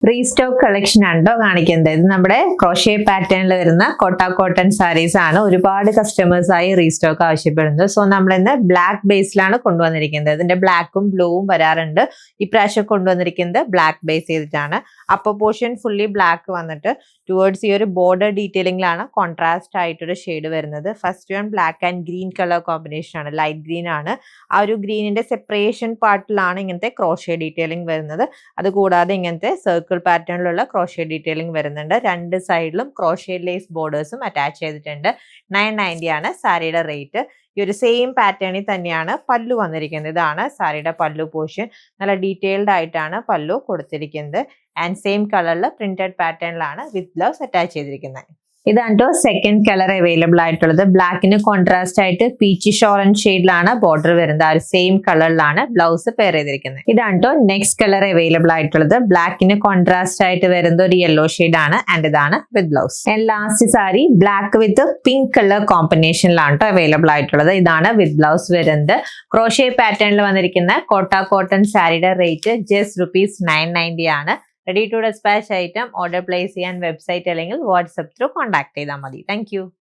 Restock collection ആണോ കാണിക്കുന്നത്. ഇത് നമ്മുടെ ക്രോഷേ പാറ്റേണിൽ വരുന്ന കോട്ട കോട്ടൺ സാരീസ് ആണ്. ഒരുപാട് കസ്റ്റമേഴ്സ് ആയി റീസ്റ്റോക്ക് ആവശ്യപ്പെടുന്നത്. സോ നമ്മൾ ഇന്ന് ബ്ലാക്ക് ബേസിലാണ് കൊണ്ടുവന്നിരിക്കുന്നത്. ഇതിന്റെ ബ്ലാക്കും ബ്ലൂവും വരാറുണ്ട്. ഇപ്രാവശ്യം കൊണ്ടുവന്നിരിക്കുന്നത് ബ്ലാക്ക് ബേസ് ചെയ്തിട്ടാണ്. അപ്പർ പോർഷൻ ഫുള്ളി ബ്ലാക്ക് വന്നിട്ട് ടുവേർഡ്സ് ഈ ഒരു ബോർഡർ ഡീറ്റെയിലിംഗിലാണ് കോൺട്രാസ്റ്റ് ആയിട്ടൊരു ഷെയ്ഡ് വരുന്നത്. First one black and green colour combination ആണ്, ലൈറ്റ് ഗ്രീൻ ആണ്. ആ ഒരു ഗ്രീനിന്റെ സെപ്പറേഷൻ പാർട്ടിലാണ് ഇങ്ങനത്തെ ക്രോഷേ ഡീറ്റെയിലിംഗ് വരുന്നത്. അതുകൂടാതെ ഇങ്ങനത്തെ സർക്കിൾ പാറ്റേണിലുള്ള ക്രോഷേ ഡീറ്റെയിലിംഗ് വരുന്നുണ്ട്. രണ്ട് സൈഡിലും ക്രോഷേ ലേസ് ബോർഡേഴ്സും അറ്റാച്ച് ചെയ്തിട്ടുണ്ട്. 990 ആണ് സാരിയുടെ റേറ്റ്. ഈ ഒരു സെയിം പാറ്റേണിൽ തന്നെയാണ് പല്ലു വന്നിരിക്കുന്നത്. ഇതാണ് സാരിയുടെ പല്ലു പോർഷൻ. നല്ല ഡീറ്റെയിൽഡ് ആയിട്ടാണ് പല്ലു കൊടുത്തിരിക്കുന്നത്. ആൻഡ് സെയിം കളറിൽ പ്രിന്റഡ് പാറ്റേണിലാണ് വിത്ത് ബ്ലൗസ് അറ്റാച്ച് ചെയ്തിരിക്കുന്നത്. ഇതാണ് സെക്കൻഡ് കളർ അവൈലബിൾ ആയിട്ടുള്ളത്. ബ്ലാക്കിന് കോൺട്രാസ്റ്റ് ആയിട്ട് പീച്ചിഷ് ഓറഞ്ച് ഷെയ്ഡിലാണ് ബോർഡർ വരുന്നത്. ആ ഒരു സെയിം കളറിലാണ് ബ്ലൗസ് പെയർ ചെയ്തിരിക്കുന്നത്. ഇതാണ് നെക്സ്റ്റ് കളർ അവൈലബിൾ ആയിട്ടുള്ളത്. ബ്ലാക്കിന് കോൺട്രാസ്റ്റ് ആയിട്ട് വരുന്ന ഒരു യെല്ലോ ഷെയ്ഡ് ആണ്. ആൻഡ് ഇതാണ് with blouse. And last sari black with pink colour കോമ്പിനേഷനിലാണ് അവൈലബിൾ ആയിട്ടുള്ളത്. ഇതാണ് വിത്ത് ബ്ലൗസ് വരുന്നത്. ക്രോഷേ പാറ്റേണിൽ വന്നിരിക്കുന്ന കോട്ട കോട്ടൺ സാരിയുടെ റേറ്റ് ജസ്റ്റ് ₹990 ആണ്. Ready to despatch item order place ചെയ്യാൻ വെബ്സൈറ്റ് അല്ലെങ്കിൽ വാട്സ്ആപ്പ് ത്രൂ കോൺടാക്ട് ചെയ്താൽ മതി. താങ്ക്